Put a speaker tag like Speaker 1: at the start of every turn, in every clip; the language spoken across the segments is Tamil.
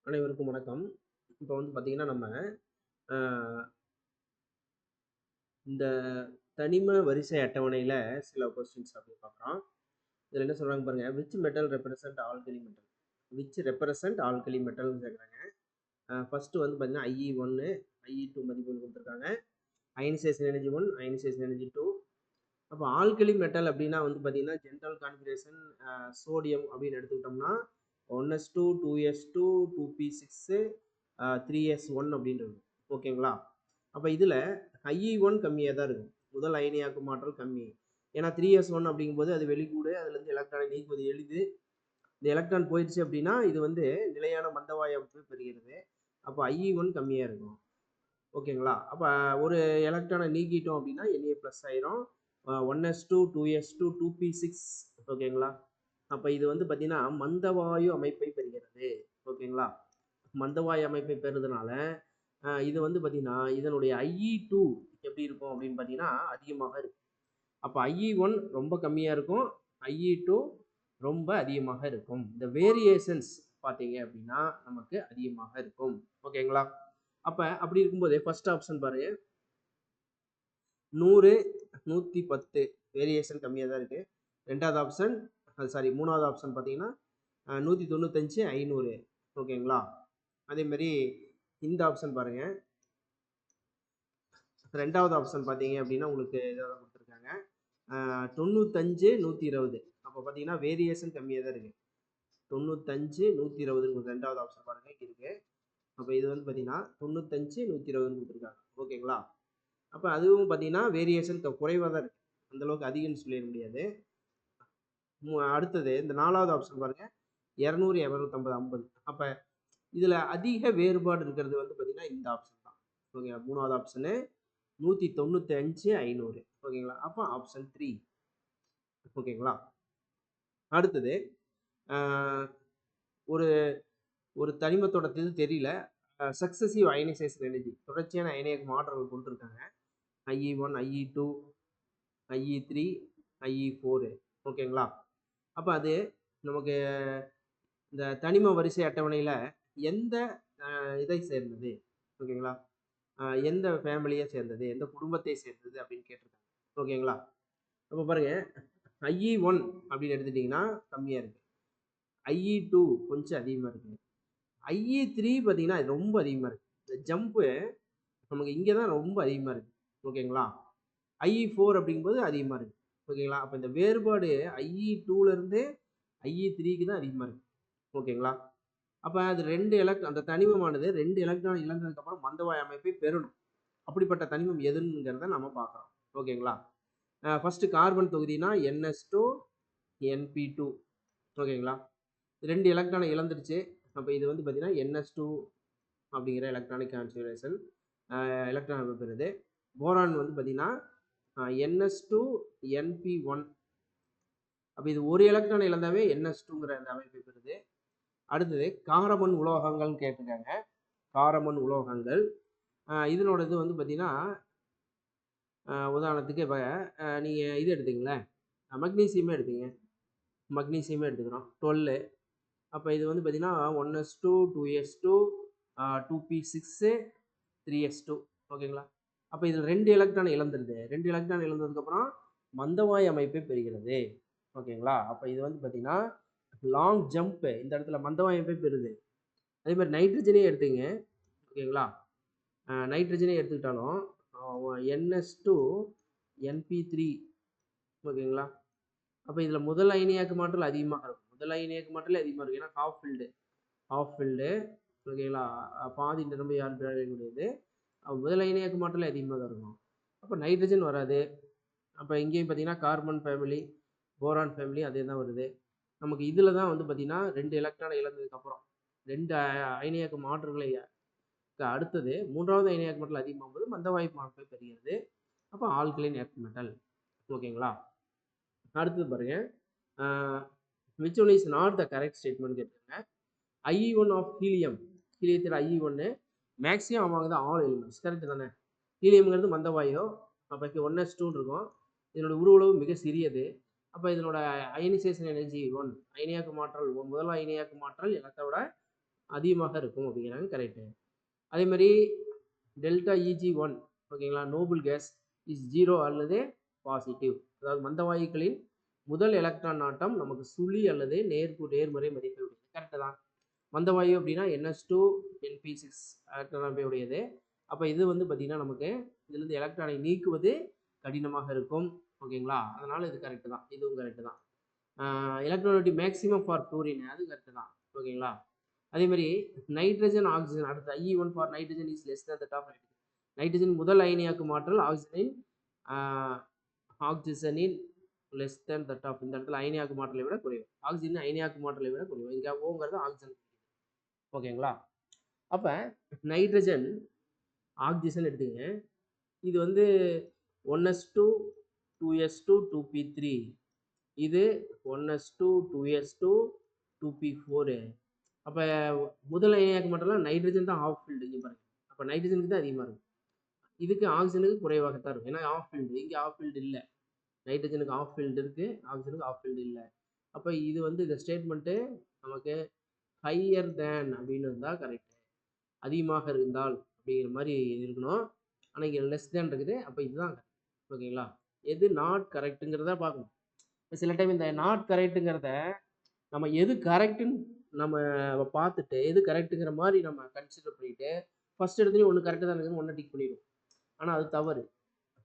Speaker 1: அனைவருக்கும் வணக்கம். இப்போ வந்து பார்த்தீங்கன்னா, நம்ம அ இந்த தனிம வரிசை அட்டவணையில சில கொஸ்டின்ஸ் அப்படி பார்க்குறோம். இதில என்ன சொல்றாங்க பாருங்க. Which metal represent alkali metal? Which represent alkali மெட்டல்னு கேட்குறாங்க. ஃபர்ஸ்ட் வந்து பார்த்தீங்கன்னா, IE1, IE2 மதிப்புகள் குடுத்துருக்காங்க. Ionisation energy 1, ionisation energy 2. அப்போ ஆல்கலி மெட்டல் அப்படின்னா வந்து பார்த்தீங்கன்னா, ஜெனரல் கான்ஃபிகரேஷன் சோடியம் அப்படின்னு எடுத்துக்கிட்டோம்னா, 1s2, 2s2, 2p6, 3s1 அப்படின்றது. ஓகேங்களா? அப்போ இதில் IE1 கம்மியாக தான் இருக்கும். முதல் அயனியாக்கும் ஆற்றல் கம்மி. ஏன்னா 3s1 அப்படிங்கும்போது அது வெளிக்கூடு, அதுலேருந்து எலக்ட்ரானை நீக்குவது எளிது. இந்த எலக்ட்ரான் போயிடுச்சு அப்படின்னா இது வந்து நிலையான மந்தவாயு அமைப்பு பெறுகிறது. அப்போ IE1 கம்மியாக இருக்கும். ஓகேங்களா? அப்போ ஒரு எலக்ட்ரானை நீக்கிட்டோம் அப்படின்னா Na ப்ளஸ் ஆயிரும். 1s2, 2s2, 2p6. ஓகேங்களா? அப்போ இது வந்து பார்த்தீங்கன்னா மந்தவாயு அமைப்பை பெறுகிறது. ஓகேங்களா? மந்தவாயு அமைப்பை பெறுறதுனால இது வந்து பார்த்தீங்கன்னா இதனுடைய IE2 எப்படி இருக்கும் அப்படின்னு பார்த்தீங்கன்னா அதிகமாக இருக்கும். அப்போ IE1 ரொம்ப கம்மியாக இருக்கும், IE2 ரொம்ப அதிகமாக இருக்கும். இந்த வேரியேஷன்ஸ் பார்த்தீங்க அப்படின்னா நமக்கு அதிகமாக இருக்கும். ஓகேங்களா? அப்போ அப்படி இருக்கும்போது ஃபர்ஸ்ட் ஆப்ஷன் பாருங்க, 100, 110 வேரியேஷன் கம்மியாக தான் இருக்குது. ரெண்டாவது ஆப்ஷன் மூணாவது ஆப்ஷன் பார்த்தீங்கன்னா 195, 500. ஓகேங்களா? அதே மாதிரி இந்த ஆப்ஷன் பாருங்க, ரெண்டாவது ஆப்ஷன் பார்த்தீங்க அப்படின்னா உங்களுக்கு இதாக கொடுத்துருக்காங்க 95, 120. அப்போ பார்த்தீங்கன்னா வேரியேஷன் கம்மியாக தான் இருக்குது. 95, 120 ரெண்டாவது ஆப்ஷன் பாருங்க இங்கே இருக்கு. அப்போ இது வந்து பார்த்தீங்கன்னா 95, 120 கொடுத்துருக்காங்க. ஓகேங்களா? அப்போ அதுவும் பார்த்தீங்கன்னா வேரியேஷன் குறைவாக தான் இருக்குது. அந்தளவுக்கு அதிகம்னு சொல்லிட முடியாது. அடுத்தது இந்த நாலாவது ஆப்ஷன் பாருங்க 200, 250, 50. அப்போ இதில் அதிக வேறுபாடு இருக்கிறது வந்து பார்த்தீங்கன்னா இந்த ஆப்ஷன் தான். ஓகேங்களா? மூணாவது ஆப்ஷனு 195, 500. ஓகேங்களா? அப்போ ஆப்ஷன் 3. ஓகேங்களா? அடுத்தது ஒரு ஒரு தனிமத்தோட இது தெரியல. சக்சஸிவ் அயனைசேஷன் எனர்ஜி தொடர்ச்சியான அயனியாக மாற்றங்கள் கொடுத்துருக்காங்க. IE1, IE2, IE3, IE4. ஓகேங்களா? அப்போ அது நமக்கு இந்த தனிம வரிசை அட்டவணையில் எந்த இதை சேர்ந்தது? ஓகேங்களா? எந்த ஃபேமிலியை சேர்ந்தது, எந்த குடும்பத்தை சேர்ந்தது அப்படின்னு கேட்டிருக்காங்க. ஓகேங்களா? அப்போ பாருங்க, IE1 அப்படின்னு எடுத்துட்டிங்கன்னா கம்மியாக இருக்குது. IE2 கொஞ்சம் அதிகமாக இருக்குது. IE3 பார்த்தீங்கன்னா ரொம்ப அதிகமாக இருக்குது. இந்த ஜம்ப்பு நமக்கு இங்கே தான் ரொம்ப அதிகமாக இருக்குது. ஓகேங்களா? IE4 அப்படிங்கும்போது அதிகமாக இருக்குது. ஓகேங்களா? அப்போ இந்த வேறுபாடு IE2லேருந்து IE3க்கு தான் அதிகமாக இருக்குது. ஓகேங்களா? அப்போ அது அந்த தனிமமானது 2 எலக்ட்ரான் இழந்ததுக்கப்புறம் மந்தவாயு அமைப்பை பெறணும். அப்படிப்பட்ட தனிமம் எதுங்கிறத நம்ம பார்க்குறோம். ஓகேங்களா? ஃபர்ஸ்ட் கார்பன் தொகுதினா NS2, NP2. ஓகேங்களா? 2 எலக்ட்ரானை இழந்துருச்சு. அப்போ இது வந்து பார்த்தீங்கன்னா NS2 அப்படிங்கிற எலக்ட்ரானிக் கான்ஃபிகரேஷன் எலக்ட்ரான் அமைப்பு பெறுது. போரான் வந்து பார்த்தீங்கன்னா NS2, NP1. அப்போ இது ஒரு எலக்ட்ரான் இழந்தாவே NS2ங்கிற அந்த அமைப்பை பெறுது. அடுத்தது காரமண் உலோகங்கள்னு கேட்டிருக்காங்க. காரமண் உலோகங்கள் இதனோட இது வந்து பார்த்தீங்கன்னா உதாரணத்துக்கு இப்போ நீங்கள் இது எடுத்தீங்களேன், மக்னீசியமே எடுத்தீங்க. மக்னீசியமே எடுத்துக்கிறோம் 12. அப்போ இது வந்து பார்த்தீங்கன்னா 1s2, 2s2, 2p6, 3s2. ஓகேங்களா? அப்போ இதில் 2 எலக்ட்ரான் இழந்துருது. 2 எலக்ட்ரான் இழந்ததுக்கப்புறம் மந்தவாயு அமைப்பை பெறுகிறது. ஓகேங்களா? அப்போ இது வந்து பார்த்தீங்கன்னா லாங் ஜம்ப் இந்த இடத்துல மந்தவாயு அமைப்பை பெறுது. அதே மாதிரி நைட்ரஜனே எடுத்துங்க. ஓகேங்களா? நைட்ரஜனே எடுத்துக்கிட்டாலும் NS2, NP3. ஓகேங்களா? அப்போ இதில் முதல் அயனியாக்கு மாற்றல் அதிகமாக இருக்கும். முதல் அயனியாக்கு மாற்றலே அதிகமாக இருக்கும். ஏன்னா ஆஃப் ஃபீல்டு. ஓகேங்களா? பாதி நிரம்பி முடியுது. முதல் அயனியாக்கு மாற்றலே அதிகமாக தான் இருக்கும். அப்போ நைட்ரஜன் வராது. அப்போ இங்கேயும் பார்த்தீங்கன்னா கார்பன் ஃபேமிலி, போரான் ஃபேமிலி அதே தான் வருது. நமக்கு இதில் தான் வந்து பார்த்தீங்கன்னா 2 எலக்ட்ரானை இழந்ததுக்கப்புறம் 2 அயனியாக்கு மாற்றுகளை அடுத்தது 3வது அயனியாக்கு மாற்றல் அதிகமாகும் போது மந்தவாயு அமைப்பை பெறுகிறது. அப்போ ஆல்கலைன் எர்த் மெட்டல். ஓகேங்களா? அடுத்தது பாருங்க, which one is not the correct statement கேட்டிருக்காங்க. IE1 ஆஃப் ஹீலியம், ஹீலியத்தில் IE1 maximum among the all elements. Correct தானே? ஹீலியம்ங்கிறது மந்தவாயு. அப்போ 1s2 இருக்கும். இதனோட உருவளவு மிக சிறியது. அப்போ இதனோட அயனைசேஷன் எனர்ஜி 1, அயனியாக்கு மாற்றல் முதல் அயனியாக்கு மாற்றல் எல்லாத்த விட அதிகமாக இருக்கும் அப்படிங்கிறாங்க. கரெக்டு. அதே மாதிரி டெல்டா EG1 ஓகேங்களா, நோபல் கேஸ் இஸ் 0 அல்லது பாசிட்டிவ். அதாவது மந்தவாயுக்களின் முதல் எலக்ட்ரான் நாட்டம் நமக்கு சுழி அல்லது நேர்மறை மதிப்பை உடையது. கரெக்டு தான். மந்தவாயு அப்படின்னா NH2 NP6 எலக்ட்ரான் உடையது. அப்போ இது வந்து பார்த்தீங்கன்னா நமக்கு இதுலேருந்து எலக்ட்ரானை நீக்குவது கடினமாக இருக்கும். ஓகேங்களா, அதனால இது கரெக்டு தான். இதுவும் கரெக்டு தான். எலக்ட்ரானிட்டி மேக்ஸிமம் ஃபார் ஃப்ளூரின், அது கரெக்டு தான். ஓகேங்களா. அதே மாதிரி நைட்ரஜன் ஆக்சிஜன் அடுத்து IE1 for nitrogen is less than that of nitrogen. Nitrogen முதல் அயனியாக்கும் ஆற்றல் ஆக்சிஜனின் லெஸ் தேன் தட் ஆஃப். இந்த இடத்துல அயனியாக்கும் ஆற்றலை விட குறைவு. ஆக்சிஜன் அயனியாக்கும் ஆற்றலை விட குறைவு. இங்கே ஓங்கிறது ஆக்சிஜன். ஓகேங்களா. அப்போ நைட்ரஜன் ஆக்சிஜன் எடுத்துங்க. இது வந்து 1s2 2s2 2p3. இது 1s2 2s2 2p4. அப்போ முதல் அயனியாக்கும் மாற்றலாம் நைட்ரஜன் தான் ஆஃப் ஃபீல்டு. இங்கே பாருங்க. அப்போ நைட்ரஜனுக்கு தான் அதிகமாக இருக்கும். இதுக்கு ஆக்சிஜனுக்கு குறைவாகத்தான் இருக்கும். ஏன்னா ஆஃப் ஃபீல்டு. இங்கே ஆஃப் ஃபீல்டு இல்லை. நைட்ரஜனுக்கு ஆஃப் ஃபீல்டு இருக்குது, ஆக்சிஜனுக்கு ஆஃப் ஃபீல்டு இல்லை. அப்போ இது வந்து இந்த ஸ்டேட்மெண்ட்டு நமக்கு ஹையர் தேன் அப்படின்னு இருந்தால் கரெக்டு. அதிகமாக இருந்தால் அப்படிங்கிற மாதிரி இருக்கணும். ஆனால் இங்கே லெஸ் தேன் இருக்குது. அப்போ இதுதான் ஓகேங்களா. எது நாட் கரெக்டுங்கிறத பார்க்கணும். சில டைம் இந்த நாட் கரெக்டுங்கிறத நம்ம எது கரெக்டுன்னு நம்ம பார்த்துட்டு எது கரெக்டுங்கிற மாதிரி நம்ம கன்சிடர் பண்ணிட்டு ஃபர்ஸ்ட் இடத்துலையும் ஒன்று கரெக்டாக தான் இருக்குதுன்னு ஒன்று டிக் பண்ணிடுவோம். ஆனால் அது தவறு.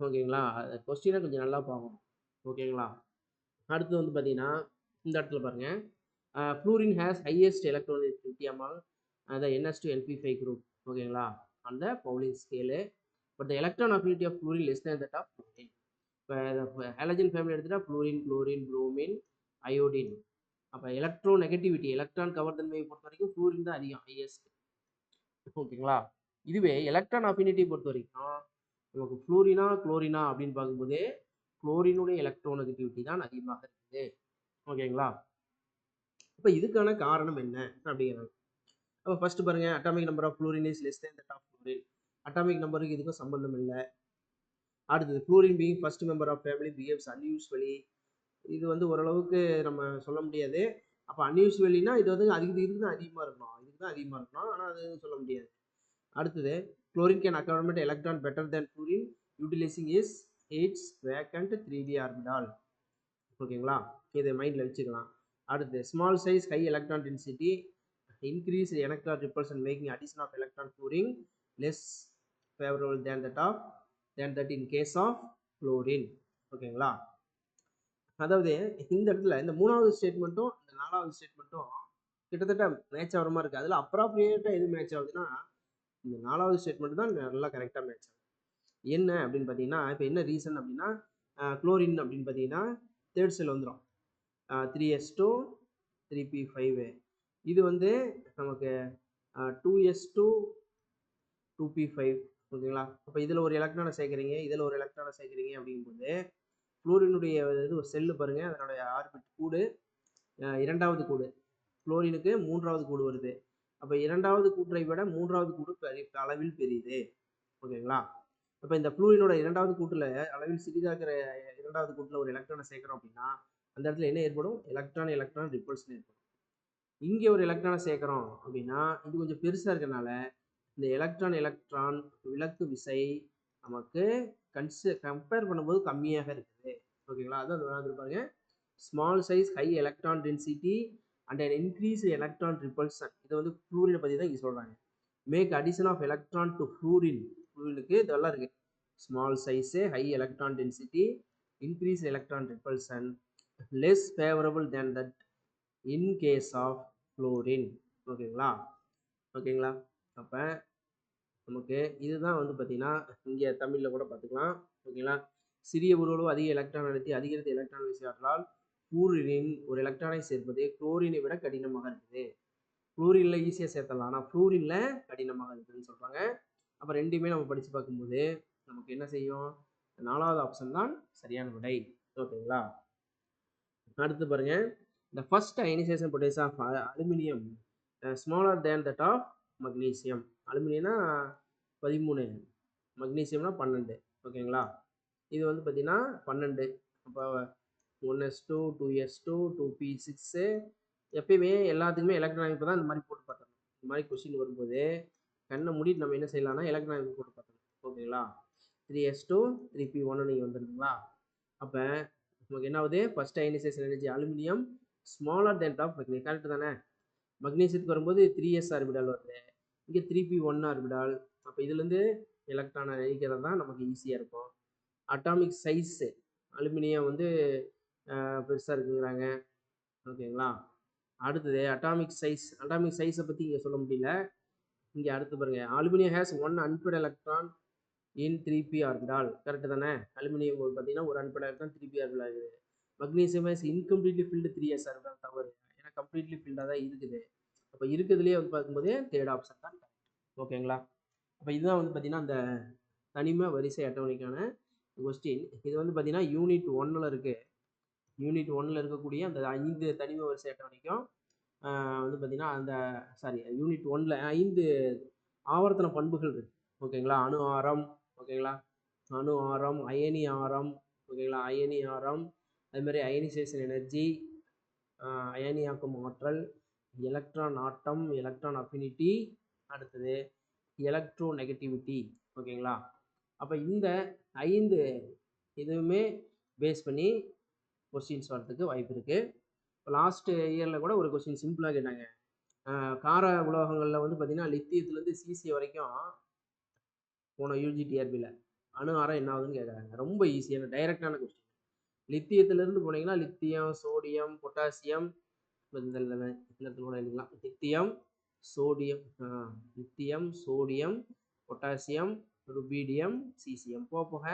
Speaker 1: ஓகேங்களா. அது கொஸ்டினை கொஞ்சம் நல்லா பார்க்கணும். ஓகேங்களா. அடுத்து வந்து பார்த்தீங்கன்னா இந்த இடத்துல பாருங்கள், fluorine has highest electronic among the NH2 NP5 group. ஓகேங்களா, அந்த Pauling scale. But the electron affinity of fluorine less than that of fluorine. இப்போ ஹாலஜன் ஃபேமிலி எடுத்துட்டா ஃப்ளூரின், குளோரின், புரோமின், அயோடின். அப்போ எலக்ட்ரோ நெகட்டிவிட்டி, எலக்ட்ரான் கவர்தன்மையை பொறுத்த வரைக்கும் ஃப்ளூரின் தான் அதிகம், ஹையஸ்ட். ஓகேங்களா. இதுவே எலக்ட்ரான் அஃபினிட்டி பொறுத்த வரைக்கும் நமக்கு ஃப்ளூரினா குளோரினா அப்படின்னு பார்க்கும்போது குளோரினுடைய எலக்ட்ரோ நெகட்டிவிட்டி தான் அதிகமாக இருக்குது. ஓகேங்களா. இப்போ இதுக்கான காரணம் என்ன அப்படிங்கிறாங்க. அப்போ ஃபர்ஸ்ட் பாருங்க, atomic number of fluorine is less than that of fluorine. Atomic நம்பருக்கு இதுக்கும் சம்பந்தம் இல்லை. அடுத்தது fluorine being first member of family behaves unusually. இது வந்து ஓரளவுக்கு நம்ம சொல்ல முடியாது. அப்போ அன்யூஸ்வலினா இது வந்து இதுக்கு தான் அதிகமாக இருக்கணும், இதுக்கு தான் அதிகமாக இருக்கணும், ஆனால் அது சொல்ல முடியாது. அடுத்தது chlorine can accommodate electron better than fluorine utilising it's vacant 3d orbital. ஓகேங்களா, இதை மைண்டில் வச்சுக்கலாம். அடுத்து small size high electron density increase electron repulsion making addition of electron fluorine less favorable than that in case of fluorine. ஓகேங்களா. அதாவது இந்த இடத்துல இந்த மூணாவது ஸ்டேட்மெண்ட்டும் இந்த நாலாவது ஸ்டேட்மெண்ட்டும் கிட்டத்தட்ட மேட்ச் ஆகிற மாதிரி இருக்குது. அதில் அப்ராப்ரியேட்டாக எது மேட்ச் ஆகுதுன்னா இந்த நாலாவது ஸ்டேட்மெண்ட் தான் நல்லா கரெக்டாக மேட்ச் ஆகுது. என்ன அப்படின்னு பார்த்தீங்கன்னா, இப்போ என்ன ரீசன் அப்படின்னா, குளோரின் அப்படின்னு பார்த்தீங்கன்னா தேர்ட் செல் வந்துடும் 3s2 3p5. இது வந்து நமக்கு 2s2 2p5. ஓகேங்களா. அப்போ இதில் ஒரு எலக்ட்ரானை சேர்க்குறீங்க, இதில் ஒரு எலக்ட்ரானை சேர்க்குறீங்க அப்படிங்கும்போது ஃப்ளூரினுடைய இது ஒரு செல்லு பாருங்கள், அதனுடைய ஆர்பிட் கூடு இரண்டாவது கூடு, குளோரினுக்கு மூன்றாவது கூடு வருது. அப்போ இரண்டாவது கூற்றை விட மூன்றாவது கூடு அளவில் பெரியது. ஓகேங்களா. இப்போ இந்த ஃப்ளூரினோட இரண்டாவது கூட்டில் அளவில் சிறிதாகிற இரண்டாவது கூட்டில் ஒரு எலக்ட்ரானை சேர்க்குறோம் அப்படின்னா அந்த இடத்துல என்ன ஏற்படும், எலக்ட்ரான் ரிப்பல்ஷன் ஏற்படும். இங்கே ஒரு எலக்ட்ரானை சேர்க்குறோம் அப்படின்னா இது கொஞ்சம் பெருசாக இருக்கிறனால இந்த எலக்ட்ரான் விலக்கு விசை நமக்கு கம்பேர் பண்ணும்போது கம்மியாக இருக்குது. ஓகேங்களா. அதான் பாருங்க, small size high electron density and un increase electron repulsion. இதை வந்து ஃப்ளூரினை பற்றி தான் இங்கே சொல்கிறாங்க. Make addition of electron to ஃப்ளூரினுக்கு இதெல்லாம் இருக்குது. Small size, high electron density, increase electron repulsion, less favourable than that in case of fluorine. ஓகேங்களா. ஓகேங்களா. அப்போ நமக்கு இதுதான் வந்து பார்த்தீங்கன்னா இங்கே தமிழில் கூட பார்த்துக்கலாம். ஓகேங்களா. சிறிய உருவளவு அதிக எலக்ட்ரான் நடத்தி அதிகரித்த எலக்ட்ரான் விசையாற்றலால் ஃப்ளூரினின் ஒரு எலக்ட்ரானை சேர்ப்பது குளோரினை விட கடினமாக இருக்குது. ஃப்ளூரினில் ஈஸியாக சேர்த்தலாம், ஆனால் ஃப்ளூரினில் கடினமாக இருக்குதுன்னு சொல்கிறாங்க. அப்போ ரெண்டுமே நம்ம படித்து பார்க்கும்போது நமக்கு என்ன செய்யும், நாலாவது ஆப்ஷன் தான் சரியான விடை. ஓகேங்களா. அடுத்து பாருங்கள், the first ionization potential of aluminium smaller than that of magnesium. அலுமினியம்னா 13, மக்னீசியம்னா 12. ஓகேங்களா. இது வந்து பார்த்தீங்கன்னா 12. அப்போ 1s2 2s2 2p6 எப்பயுமே எல்லாத்துக்குமே எலக்ட்ரான் இப்போ தான் இந்த மாதிரி போட்டு பார்த்தோம். இந்த மாதிரி கொஸ்டின் வரும்போது கண்ணை மூடிட்டு நம்ம என்ன செய்யலாம்னா எலக்ட்ரானிக் போட்டு பார்க்கணும். ஓகேங்களா? 3s2 3p1 நீங்கள் வந்துருக்குங்களா? அப்போ நமக்கு என்ன ஆகுது? First ionisation energy aluminium smaller than of magnesium. Correct தானே? மக்னீசியத்துக்கு வரும்போது 3s ஆர்பிட்டால் வருது, இங்கே 3p1 ஆர்பிட்டால். அப்போ இதுலேருந்து எலக்ட்ரானை நினைக்கிறது தான் நமக்கு ஈஸியாக இருக்கும். அட்டாமிக் சைஸ் அலுமினியம் வந்து பெருசாக இருக்குங்கிறாங்க. ஓகேங்களா? அடுத்தது அட்டாமிக் சைஸை பற்றி இங்கே சொல்ல முடியல. இங்கே அடுத்து பாருங்க, aluminium has 1 unpaired electron in 3p orbital. Correct தானே? அலுமினியம் பார்த்தீங்கன்னா ஒரு அன்பேட் எலக்ட்ரான் 3p ஆர்பிட்டால் ஆகுது. Magnesium has incompletely filled 3s orbital. தவறு, ஏன்னா கம்ப்ளீட்லி ஃபில்டாக தான் இருக்குது. அப்போ இருக்கிறதுலேயே வந்து பார்க்கும்போது தேர்ட் ஆப்ஷன் தான் கரெக்ட். ஓகேங்களா? அப்போ இதுதான் வந்து பார்த்தீங்கன்னா அந்த தனிம வரிசை அட்டவணைக்கான கொஸ்டின். இது வந்து பார்த்தீங்கன்னா யூனிட் 1ல் இருக்குது. யூனிட் 1ல் இருக்கக்கூடிய அந்த 5 தனிம வரிசை அட்டவணைக்கும் வந்து பார்த்தீங்கன்னா அந்த யூனிட் 1ல் 5 ஆவர்த்தன பண்புகள் இருக்கு. ஓகேங்களா? அணு ஆரம், ஓகேங்களா? அணு ஆரம், அயனி ஆரம், ஓகேங்களா? அயனி ஆரம், அது மாதிரி அயனிசேஷன் எனர்ஜி, அயனியாக்கும் ஆற்றல், எலக்ட்ரான் ஆட்டம், எலக்ட்ரான் அஃபினிட்டி, அடுத்தது எலக்ட்ரோ நெகட்டிவிட்டி. ஓகேங்களா? அப்போ இந்த 5 இதுவுமே பேஸ் பண்ணி கொஸ்டின்ஸ் வரதுக்கு வாய்ப்பு இருக்குது. இப்போ லாஸ்ட் இயரில் கூட ஒரு கொஸ்டின் சிம்பிளாக கேட்டாங்க. கார உலோகங்களில் வந்து பார்த்தீங்கன்னா லித்தியத்துலேருந்து சிசி வரைக்கும் போன யூஜிடிஆர்பியில் அணு ஆரம் என்ன ஆகுதுன்னு கேட்குறாங்க. ரொம்ப ஈஸியான டைரக்டான கொஸ்டின். லித்தியத்திலேருந்து போனீங்கன்னா லித்தியம், சோடியம், பொட்டாசியம், இந்த இடத்துல கூட எழுதிக்கலாம். Lithium, sodium, potassium, rubidium, caesium. போக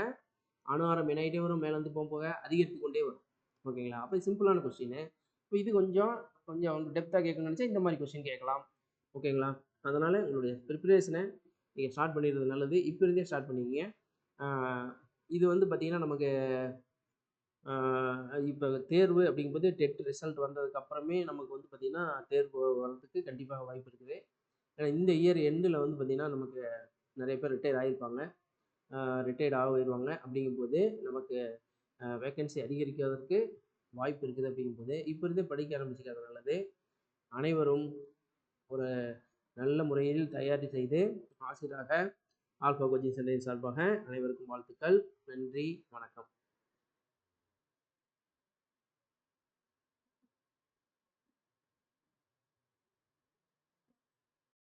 Speaker 1: அணு ஆரம் என்னாயிட்டே வரும், மேலேருந்து போக அதிகரித்து கொண்டே வரும். ஓகேங்களா? அப்போ சிம்பிளான கொஸ்டின். இப்போ இது கொஞ்சம் டெப்த்தாக கேட்கணும்னு நினச்சா இந்த மாதிரி கொஸ்டின் கேட்கலாம். ஓகேங்களா? அதனால் உங்களுடைய ப்ரிப்பரேஷனை நீங்கள் ஸ்டார்ட் பண்ணிடுறது நல்லது. இப்போ இருந்தே ஸ்டார்ட் பண்ணிக்கிங்க. இது வந்து பார்த்திங்கன்னா நமக்கு இப்போ தேர்வு அப்படிங்கும்போது டெட் ரிசல்ட் வந்ததுக்கு அப்புறமே நமக்கு வந்து பார்த்திங்கன்னா தேர்வு வர்றதுக்கு கண்டிப்பாக வாய்ப்பு இருக்குது. ஏன்னா இந்த இயர் எண்டில் வந்து பார்த்திங்கன்னா நமக்கு நிறைய பேர் ரிட்டையர் ஆகிருப்பாங்க, ரிட்டையர்ட் ஆகிடுவாங்க. அப்படிங்கும்போது நமக்கு வேக்கன்சி அதிகரிக்கிறதுக்கு வாய்ப்பு இருக்குது. அப்படிங்கும்போது இப்போ இருந்தே படிக்க ஆரம்பிச்சுக்கிறது நல்லது. அனைவரும் ஒரு நல்ல முறையில் தயாரி செய்து ஆசிரியராக ஆல்ஃபா கோச்சிங் சென்டரின் சார்பாக அனைவருக்கும் வாழ்த்துக்கள். நன்றி, வணக்கம்.